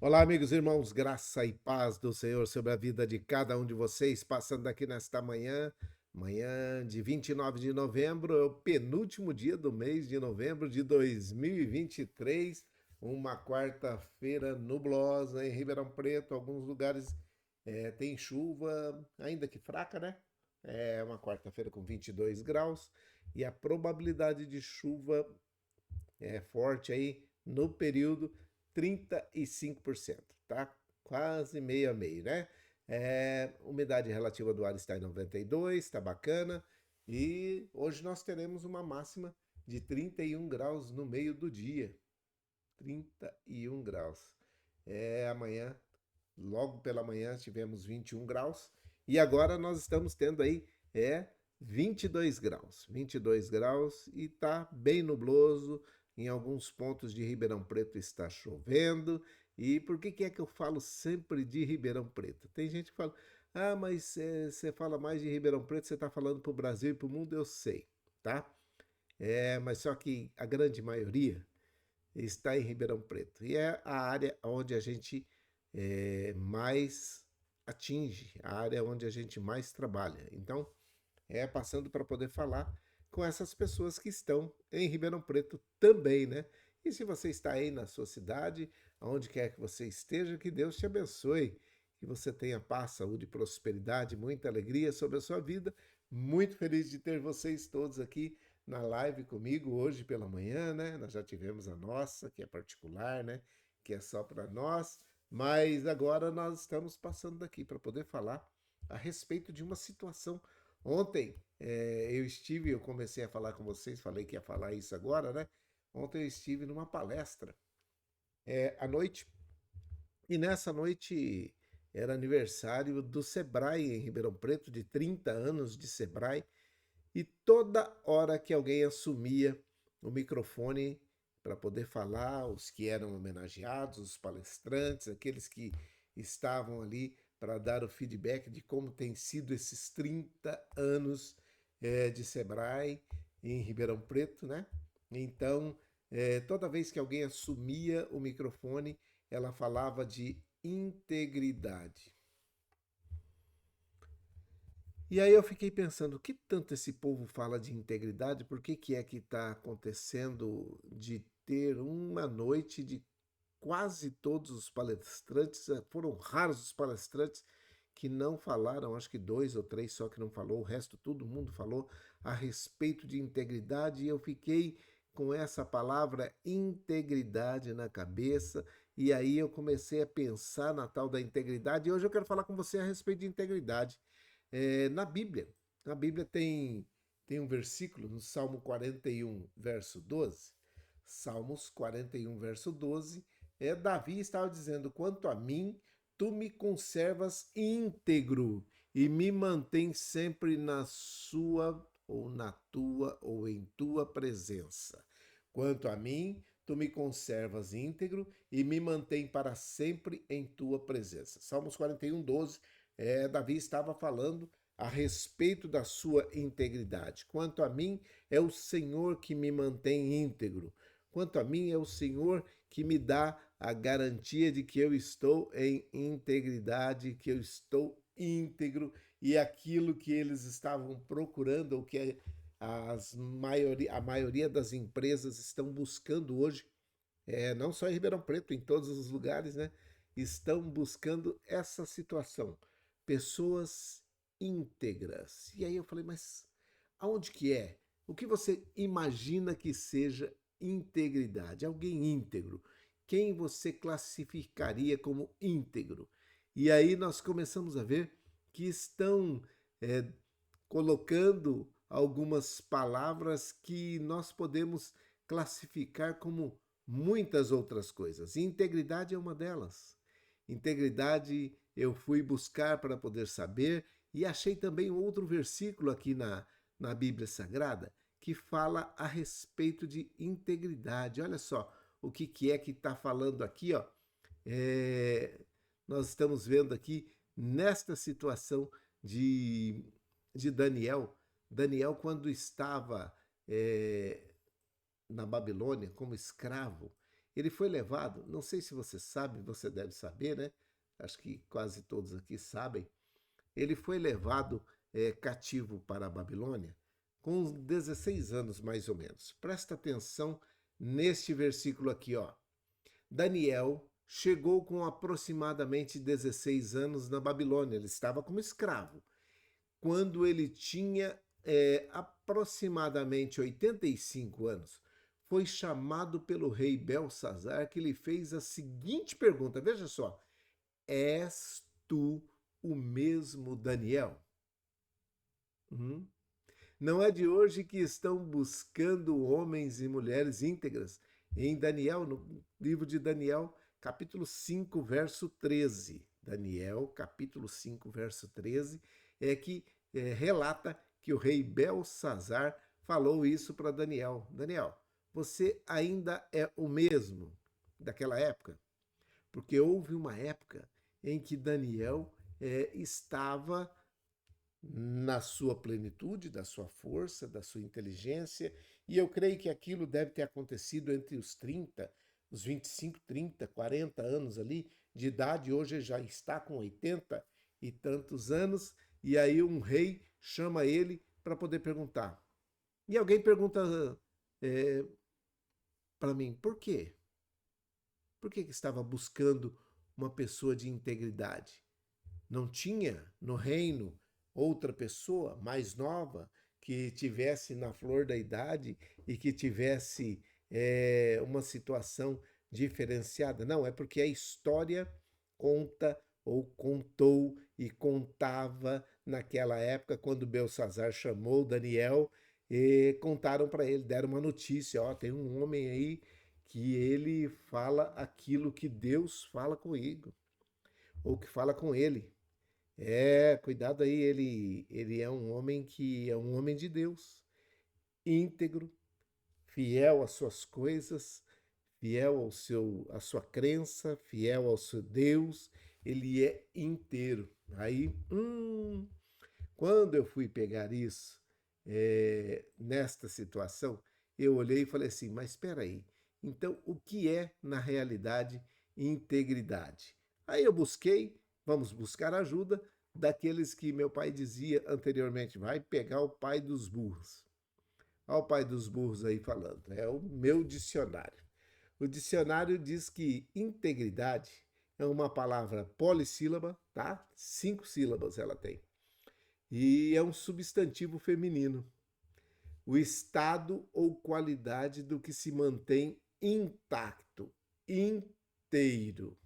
Olá, amigos e irmãos, graça e paz do Senhor sobre a vida de cada um de vocês, passando aqui nesta manhã, manhã de 29 de novembro, é o penúltimo dia do mês de novembro de 2023, uma quarta-feira nublosa em Ribeirão Preto, alguns lugares tem chuva, ainda que fraca, né? É uma quarta-feira com 22 graus e a probabilidade de chuva é forte aí no período 35%, tá? Quase meio a meio, né? Umidade relativa do ar está em 92, tá bacana. E hoje nós teremos uma máxima de 31 graus no meio do dia. 31 graus. Amanhã, logo pela manhã, tivemos 21 graus. E agora nós estamos tendo aí 22 graus. 22 graus e tá bem nubloso. Em alguns pontos de Ribeirão Preto está chovendo. E por que é que eu falo sempre de Ribeirão Preto? Tem gente que fala, ah, mas você fala mais de Ribeirão Preto, você está falando para o Brasil e para o mundo, eu sei, tá? Mas só que a grande maioria está em Ribeirão Preto. E é a área onde a gente mais atinge, a área onde a gente mais trabalha. Então, passando para poder falar com essas pessoas que estão em Ribeirão Preto também, né? E se você está aí na sua cidade, aonde quer que você esteja, que Deus te abençoe, que você tenha paz, saúde, prosperidade, muita alegria sobre a sua vida. Muito feliz de ter vocês todos aqui na live comigo hoje pela manhã, né? Nós já tivemos a nossa, que é particular, né? Que é só para nós, mas agora nós estamos passando daqui para poder falar a respeito de uma situação. Ontem eu comecei a falar com vocês, falei que ia falar isso agora, né? Ontem eu estive numa palestra à noite, e nessa noite era aniversário do Sebrae em Ribeirão Preto, de 30 anos de Sebrae, e toda hora que alguém assumia o microfone para poder falar, os que eram homenageados, os palestrantes, aqueles que estavam ali para dar o feedback de como tem sido esses 30 anos de Sebrae em Ribeirão Preto, né? Então, toda vez que alguém assumia o microfone, ela falava de integridade. E aí eu fiquei pensando, o que tanto esse povo fala de integridade? Por que é que está acontecendo de ter uma noite de quase todos os palestrantes, foram raros os palestrantes que não falaram, acho que dois ou três só que não falou, o resto todo mundo falou a respeito de integridade, e eu fiquei com essa palavra integridade na cabeça, e aí eu comecei a pensar na tal da integridade, e hoje eu quero falar com você a respeito de integridade. Na Bíblia, tem um versículo no Salmo 41, verso 12. Salmos 41, verso 12. Davi estava dizendo: quanto a mim, tu me conservas íntegro e me mantém sempre na sua, ou na tua, ou em tua presença. Quanto a mim, tu me conservas íntegro e me mantém para sempre em tua presença. Salmos 41, 12. Davi estava falando a respeito da sua integridade. Quanto a mim, é o Senhor que me mantém íntegro. Quanto a mim, é o Senhor que me dá a garantia de que eu estou em integridade, que eu estou íntegro, e aquilo que eles estavam procurando, ou que a maioria das empresas estão buscando hoje, não só em Ribeirão Preto, em todos os lugares, né? Estão buscando essa situação. Pessoas íntegras. E aí eu falei, mas aonde que é? O que você imagina que seja integridade? Alguém íntegro. Quem você classificaria como íntegro? E aí nós começamos a ver que estão é, colocando algumas palavras que nós podemos classificar como muitas outras coisas. E integridade é uma delas. Integridade eu fui buscar para poder saber, e achei também outro versículo aqui na Bíblia Sagrada que fala a respeito de integridade. Olha só o que é que está falando aqui, ó. É, Nós estamos vendo aqui nesta situação de, de Daniel. Daniel, quando estava na Babilônia como escravo, ele foi levado, não sei se você sabe, você deve saber, né? Acho que quase todos aqui sabem. Ele foi levado cativo para a Babilônia com uns 16 anos, mais ou menos. Presta atenção neste versículo aqui, ó. Daniel chegou com aproximadamente 16 anos na Babilônia. Ele estava como escravo. Quando ele tinha aproximadamente 85 anos, foi chamado pelo rei Belsazar, que lhe fez a seguinte pergunta. Veja só. És tu o mesmo Daniel? Não é de hoje que estão buscando homens e mulheres íntegras. Em Daniel, no livro de Daniel, capítulo 5, verso 13. Daniel, capítulo 5, verso 13, é que relata que o rei Belsazar falou isso para Daniel. Daniel, você ainda é o mesmo daquela época? Porque houve uma época em que Daniel estava na sua plenitude, da sua força, da sua inteligência, e eu creio que aquilo deve ter acontecido entre os 30, os 25, 30, 40 anos ali de idade. Hoje ele já está com 80 e tantos anos, e aí um rei chama ele para poder perguntar. E alguém pergunta para mim, por quê? Por que estava buscando uma pessoa de integridade? Não tinha no reino outra pessoa mais nova que tivesse na flor da idade e que tivesse uma situação diferenciada? Não, é porque a história conta ou contou e contava naquela época, quando Belsazar chamou Daniel e contaram para ele, deram uma notícia, ó, tem um homem aí que ele fala aquilo que Deus fala comigo, ou que fala com ele. Cuidado aí, ele é um homem que é um homem de Deus, íntegro, fiel às suas coisas, fiel à sua crença, fiel ao seu Deus, ele é inteiro. Aí, quando eu fui pegar isso, nesta situação, eu olhei e falei assim, mas espera aí, então o que é, na realidade, integridade? Aí eu busquei, vamos buscar ajuda daqueles que meu pai dizia anteriormente, vai pegar o pai dos burros. Olha o pai dos burros aí falando, é o meu dicionário. O dicionário diz que integridade é uma palavra polissílaba, tá? 5 sílabas ela tem. E é um substantivo feminino. O estado ou qualidade do que se mantém intacto, inteiro.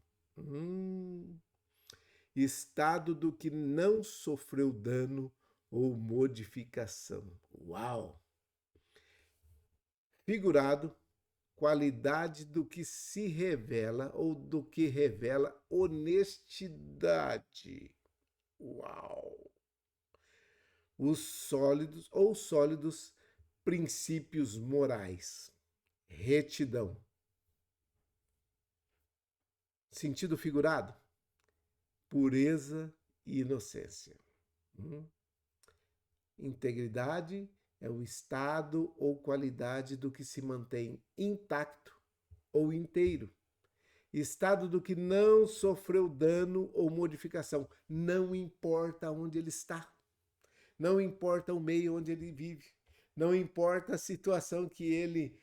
Estado do que não sofreu dano ou modificação. Uau! Figurado, qualidade do que se revela ou do que revela honestidade. Uau! Os sólidos princípios morais. Retidão. Sentido figurado? Pureza e inocência. Integridade é o estado ou qualidade do que se mantém intacto ou inteiro. Estado do que não sofreu dano ou modificação. Não importa onde ele está. Não importa o meio onde ele vive. Não importa a situação que ele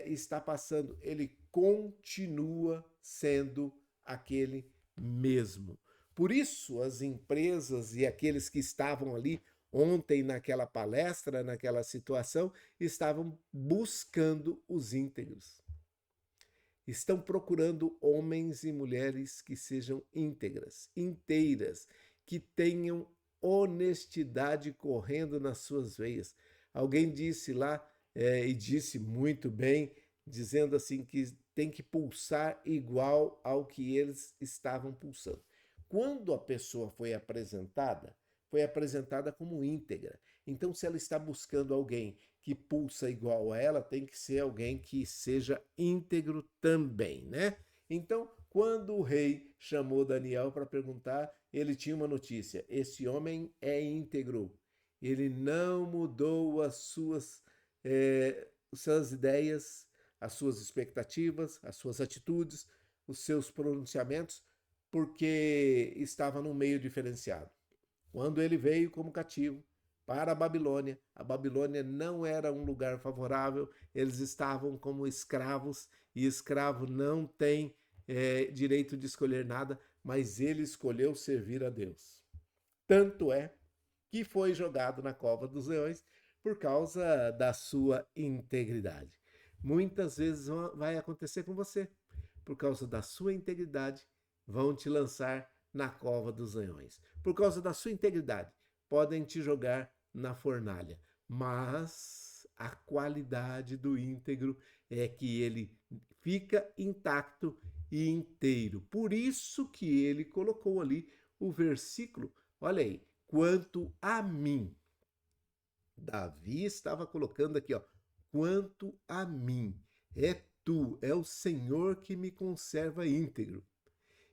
está passando. Ele continua sendo aquele mesmo. Por isso, as empresas e aqueles que estavam ali ontem naquela palestra, naquela situação, estavam buscando os íntegros. Estão procurando homens e mulheres que sejam íntegras, inteiras, que tenham honestidade correndo nas suas veias. Alguém disse lá, e disse muito bem, dizendo assim que tem que pulsar igual ao que eles estavam pulsando. Quando a pessoa foi apresentada como íntegra. Então, se ela está buscando alguém que pulsa igual a ela, tem que ser alguém que seja íntegro também, né? Então, quando o rei chamou Daniel para perguntar, ele tinha uma notícia: esse homem é íntegro. Ele não mudou as suas ideias, as suas expectativas, as suas atitudes, os seus pronunciamentos, porque estava num meio diferenciado. Quando ele veio como cativo para a Babilônia não era um lugar favorável, eles estavam como escravos, e escravo não tem direito de escolher nada, mas ele escolheu servir a Deus. Tanto é que foi jogado na cova dos leões por causa da sua integridade. Muitas vezes vai acontecer com você. Por causa da sua integridade, vão te lançar na cova dos leões. Por causa da sua integridade, podem te jogar na fornalha. Mas a qualidade do íntegro é que ele fica intacto e inteiro. Por isso que ele colocou ali o versículo, olha aí, quanto a mim. Davi estava colocando aqui, ó, quanto a mim, é tu, é o Senhor que me conserva íntegro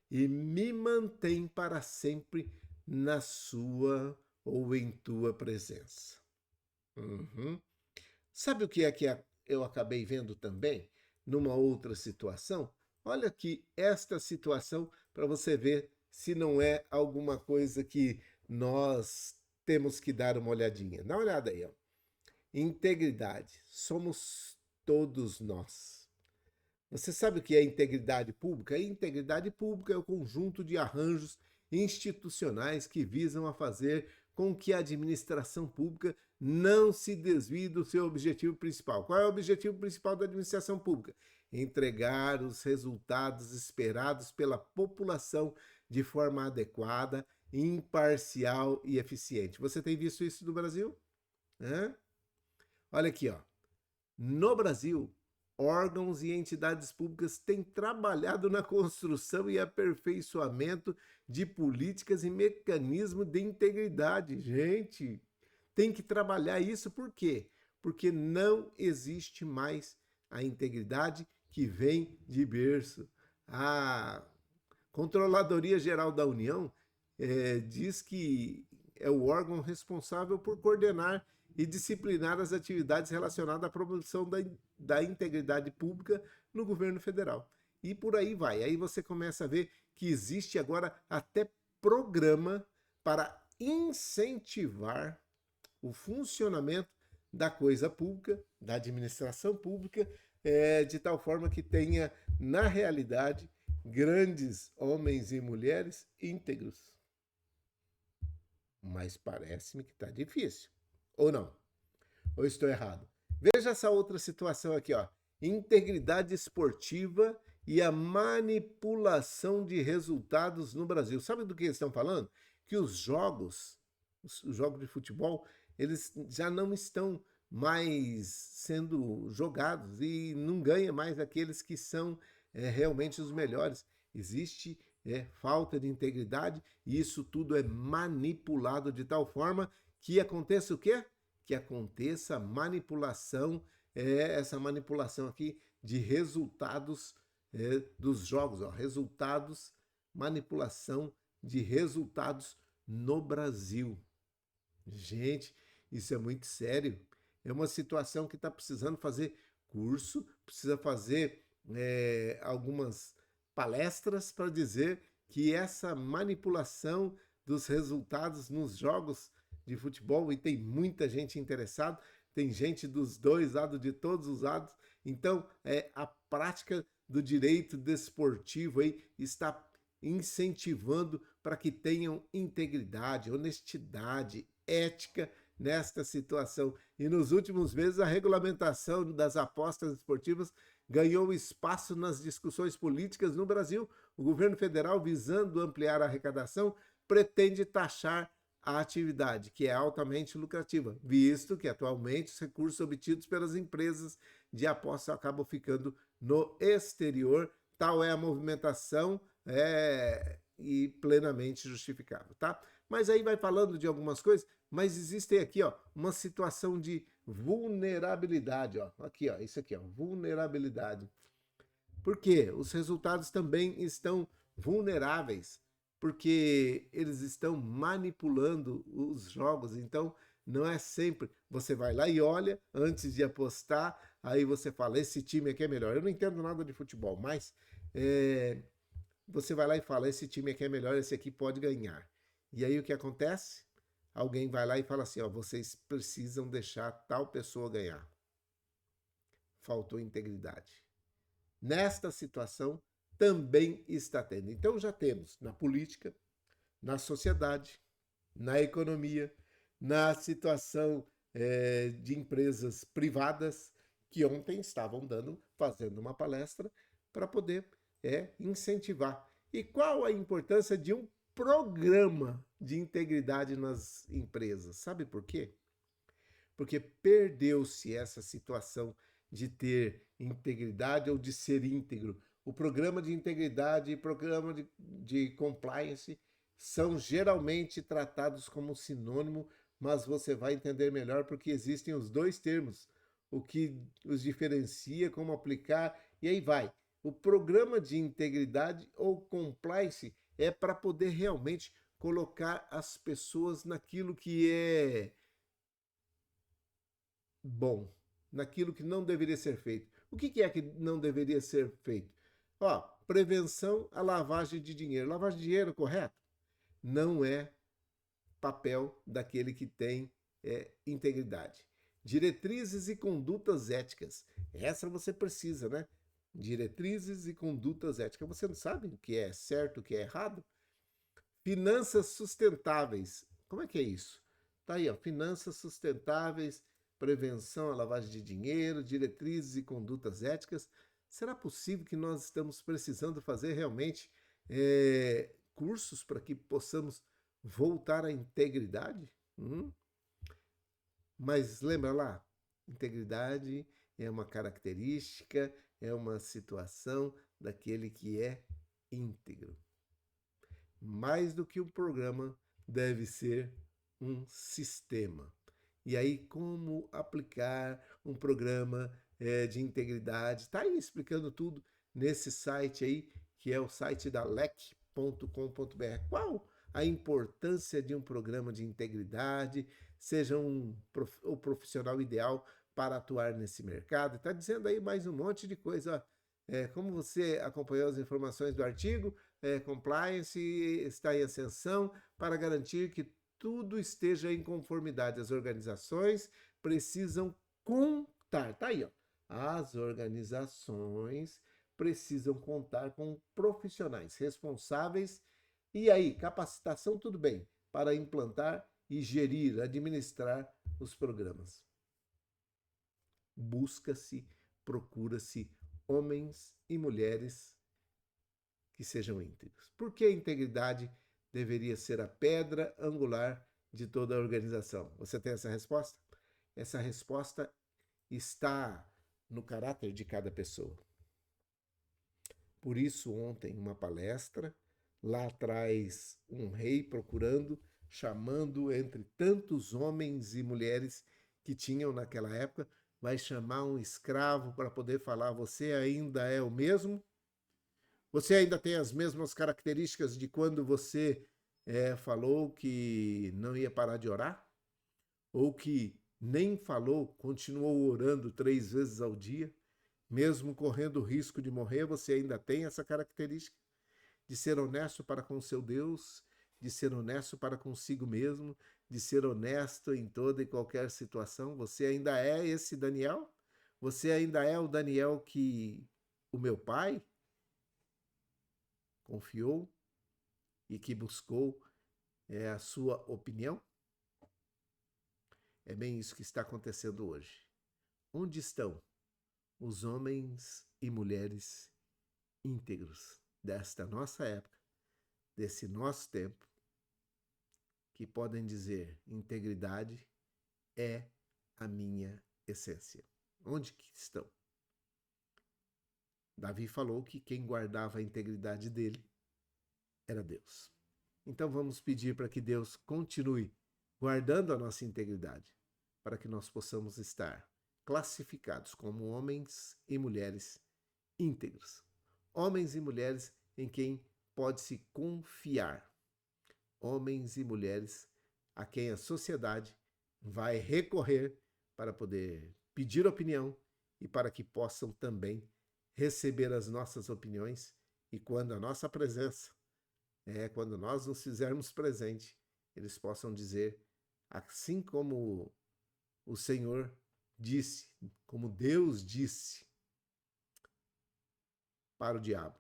e me mantém para sempre na sua ou em tua presença. Uhum. Sabe o que é que eu acabei vendo também numa outra situação? Olha aqui esta situação para você ver se não é alguma coisa que nós temos que dar uma olhadinha. Dá uma olhada aí, ó. Integridade. Somos todos nós. Você sabe o que é integridade pública? A integridade pública é o conjunto de arranjos institucionais que visam a fazer com que a administração pública não se desvie do seu objetivo principal. Qual é o objetivo principal da administração pública? Entregar os resultados esperados pela população de forma adequada, imparcial e eficiente. Você tem visto isso no Brasil? Olha aqui, ó. No Brasil, órgãos e entidades públicas têm trabalhado na construção e aperfeiçoamento de políticas e mecanismos de integridade. Gente, tem que trabalhar isso por quê? Porque não existe mais a integridade que vem de berço. A Controladoria Geral da União diz que é o órgão responsável por coordenar e disciplinar as atividades relacionadas à promoção da integridade pública no governo federal. E por aí vai. Aí você começa a ver que existe agora até programa para incentivar o funcionamento da coisa pública, da administração pública, de tal forma que tenha, na realidade, grandes homens e mulheres íntegros. Mas parece-me que está difícil. Ou não? Ou estou errado? Veja essa outra situação aqui, ó. Integridade esportiva e a manipulação de resultados no Brasil. Sabe do que eles estão falando? Que os jogos de futebol, eles já não estão mais sendo jogados e não ganha mais aqueles que são realmente os melhores. Existe falta de integridade e isso tudo é manipulado de tal forma que aconteça o quê? Que aconteça manipulação, essa manipulação aqui de resultados dos jogos, ó, resultados, manipulação de resultados no Brasil. Gente, isso é muito sério. É uma situação que está precisando fazer curso, precisa fazer algumas palestras para dizer que essa manipulação dos resultados nos jogos de futebol, e tem muita gente interessada, tem gente dos dois lados, de todos os lados, então a prática do direito desportivo aí está incentivando para que tenham integridade, honestidade, ética nesta situação. E nos últimos meses a regulamentação das apostas esportivas ganhou espaço nas discussões políticas no Brasil. O governo federal, visando ampliar a arrecadação, pretende taxar a atividade, que é altamente lucrativa, visto que atualmente os recursos obtidos pelas empresas de aposta acabam ficando no exterior. Tal é a movimentação e plenamente justificável, tá? Mas aí vai falando de algumas coisas, mas existem aqui, ó, uma situação de vulnerabilidade, ó, aqui, ó, isso aqui, ó, vulnerabilidade. Por quê? Os resultados também estão vulneráveis, porque eles estão manipulando os jogos, então Não é sempre. Você vai lá e olha antes de apostar, aí você fala, esse time aqui é melhor. Eu não entendo nada de futebol, mas você vai lá e fala, esse time aqui é melhor, esse aqui pode ganhar. E aí o que acontece? Alguém vai lá e fala assim, ó, vocês precisam deixar tal pessoa ganhar. Faltou integridade. Nesta situação também está tendo. Então já temos na política, na sociedade, na economia, na situação de empresas privadas que ontem estavam fazendo uma palestra para poder incentivar. E qual a importância de um programa de integridade nas empresas? Sabe por quê? Porque perdeu-se essa situação de ter integridade ou de ser íntegro. O programa de integridade e programa de compliance são geralmente tratados como sinônimo, mas você vai entender melhor porque existem os dois termos, o que os diferencia, como aplicar, e aí vai. O programa de integridade ou compliance é para poder realmente colocar as pessoas naquilo que é bom, naquilo que não deveria ser feito. O que é que não deveria ser feito? Ó, prevenção à lavagem de dinheiro. Lavagem de dinheiro, correto? Não é papel daquele que tem integridade. Diretrizes e condutas éticas. Essa você precisa, né? Diretrizes e condutas éticas. Você não sabe o que é certo, o que é errado? Finanças sustentáveis. Como é que é isso? Tá aí, ó, finanças sustentáveis, prevenção à lavagem de dinheiro, diretrizes e condutas éticas. Será possível que nós estamos precisando fazer realmente cursos para que possamos voltar à integridade? Mas lembra lá, integridade é uma característica, é uma situação daquele que é íntegro. Mais do que um programa, deve ser um sistema. E aí, como aplicar um programa de integridade? Está aí explicando tudo nesse site aí, que é o site da lec.com.br. Qual a importância de um programa de integridade? Seja o profissional ideal para atuar nesse mercado. Está dizendo aí mais um monte de coisa. Como você acompanhou as informações do artigo, compliance está em ascensão para garantir que tudo esteja em conformidade. As organizações precisam contar. Tá aí, ó. As organizações precisam contar com profissionais responsáveis. E aí, capacitação, tudo bem, para implantar e gerir, administrar os programas. Busca-se, procura-se homens e mulheres que sejam íntegros. Por que a integridade deveria ser a pedra angular de toda a organização? Você tem essa resposta? Essa resposta está no caráter de cada pessoa. Por isso, ontem, uma palestra, lá atrás, um rei procurando, chamando entre tantos homens e mulheres que tinham naquela época, vai chamar um escravo para poder falar: você ainda é o mesmo? Você ainda tem as mesmas características de quando você falou que não ia parar de orar? Ou que nem falou, continuou orando 3 vezes ao dia? Mesmo correndo o risco de morrer, você ainda tem essa característica de ser honesto para com seu Deus, de ser honesto para consigo mesmo, de ser honesto em toda e qualquer situação? Você ainda é esse Daniel? Você ainda é o Daniel que o meu pai confiou e que buscou a sua opinião? É bem isso que está acontecendo hoje. Onde estão os homens e mulheres íntegros desta nossa época, desse nosso tempo, que podem dizer: integridade é a minha essência? Onde que estão? Davi falou que quem guardava a integridade dele era Deus. Então vamos pedir para que Deus continue guardando a nossa integridade, para que nós possamos estar classificados como homens e mulheres íntegros. Homens e mulheres em quem pode-se confiar. Homens e mulheres a quem a sociedade vai recorrer para poder pedir opinião e para que possam também receber as nossas opiniões. E quando a nossa presença, quando nós nos fizermos presente, eles possam dizer, assim como o Senhor disse, como Deus disse para o diabo: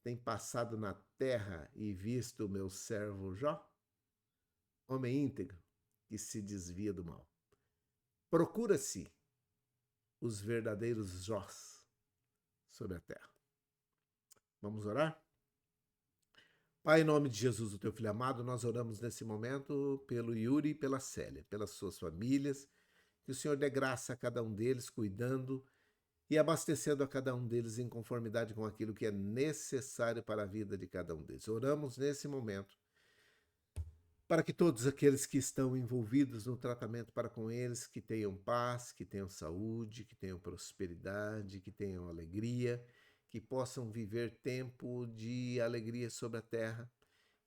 tem passado na terra e visto o meu servo Jó, homem íntegro, que se desvia do mal. Procura-se os verdadeiros Jós sobre a terra. Vamos orar? Pai, em nome de Jesus, o teu filho amado, nós oramos nesse momento pelo Yuri e pela Célia, pelas suas famílias, que o Senhor dê graça a cada um deles, cuidando e abastecendo a cada um deles em conformidade com aquilo que é necessário para a vida de cada um deles. Oramos nesse momento para que todos aqueles que estão envolvidos no tratamento para com eles, que tenham paz, que tenham saúde, que tenham prosperidade, que tenham alegria, que possam viver tempo de alegria sobre a terra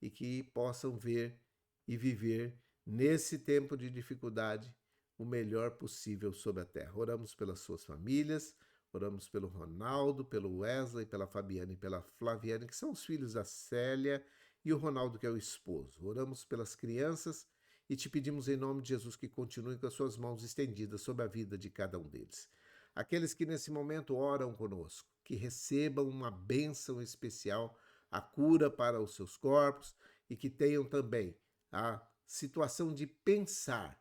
e que possam ver e viver nesse tempo de dificuldade o melhor possível sobre a terra. Oramos pelas suas famílias, oramos pelo Ronaldo, pelo Wesley, pela Fabiana e pela Flaviane, que são os filhos da Célia, e o Ronaldo, que é o esposo. Oramos pelas crianças e te pedimos em nome de Jesus que continue com as suas mãos estendidas sobre a vida de cada um deles. Aqueles que nesse momento oram conosco, que recebam uma bênção especial, a cura para os seus corpos e que tenham também a situação de pensar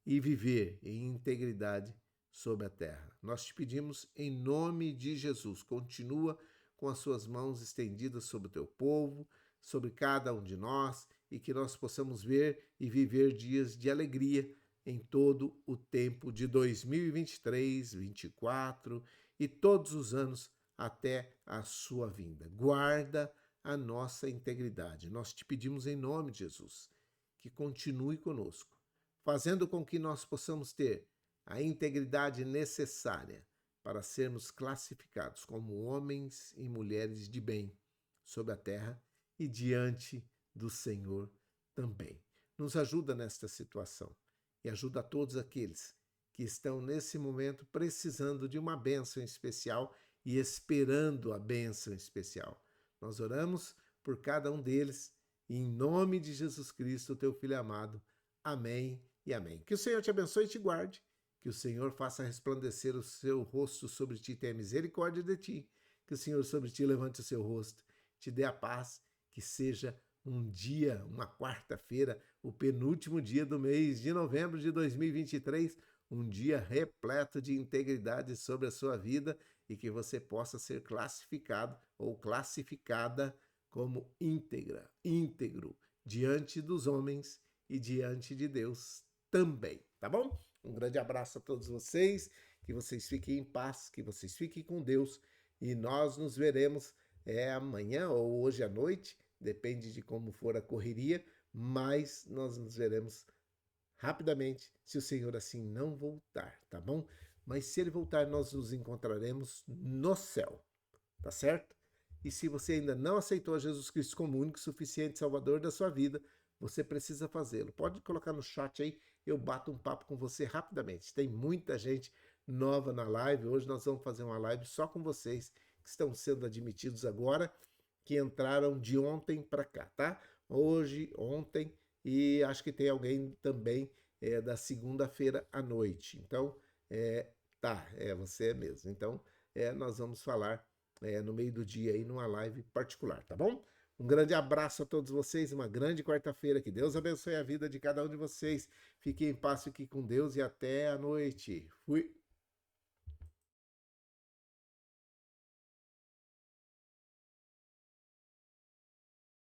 e viver em integridade sobre a terra. Nós te pedimos em nome de Jesus, continua com as suas mãos estendidas sobre o teu povo, sobre cada um de nós, e que nós possamos ver e viver dias de alegria em todo o tempo de 2023, 2024 e todos os anos até a sua vinda. Guarda a nossa integridade. Nós te pedimos em nome de Jesus que continue conosco, fazendo com que nós possamos ter a integridade necessária para sermos classificados como homens e mulheres de bem sobre a terra e diante do Senhor também. Nos ajuda nesta situação e ajuda a todos aqueles que estão nesse momento precisando de uma bênção especial e esperando a bênção especial. Nós oramos por cada um deles e em nome de Jesus Cristo, teu Filho amado. Amém e amém. Que o Senhor te abençoe e te guarde, que o Senhor faça resplandecer o seu rosto sobre ti e tenha misericórdia de ti, que o Senhor sobre ti levante o seu rosto, te dê a paz, que seja um dia, uma quarta-feira, o penúltimo dia do mês de novembro de 2023, um dia repleto de integridade sobre a sua vida e que você possa ser classificado ou classificada como íntegro diante dos homens e diante de Deus também, tá bom? Um grande abraço a todos vocês, que vocês fiquem em paz, que vocês fiquem com Deus e nós nos veremos amanhã ou hoje à noite, depende de como for a correria, mas nós nos veremos rapidamente, se o Senhor assim não voltar, tá bom? Mas se ele voltar, nós nos encontraremos no céu, tá certo? E se você ainda não aceitou Jesus Cristo como único e suficiente Salvador da sua vida, você precisa fazê-lo. Pode colocar no chat aí, eu bato um papo com você rapidamente. Tem muita gente nova na live, hoje nós vamos fazer uma live só com vocês que estão sendo admitidos agora, que entraram de ontem para cá, tá? Hoje, ontem, e acho que tem alguém também da segunda-feira à noite. Então, você mesmo. Então, nós vamos falar no meio do dia aí numa live particular, tá bom? Um grande abraço a todos vocês, uma grande quarta-feira, que Deus abençoe a vida de cada um de vocês. Fiquem em paz, fiquem com Deus e até a noite. Fui!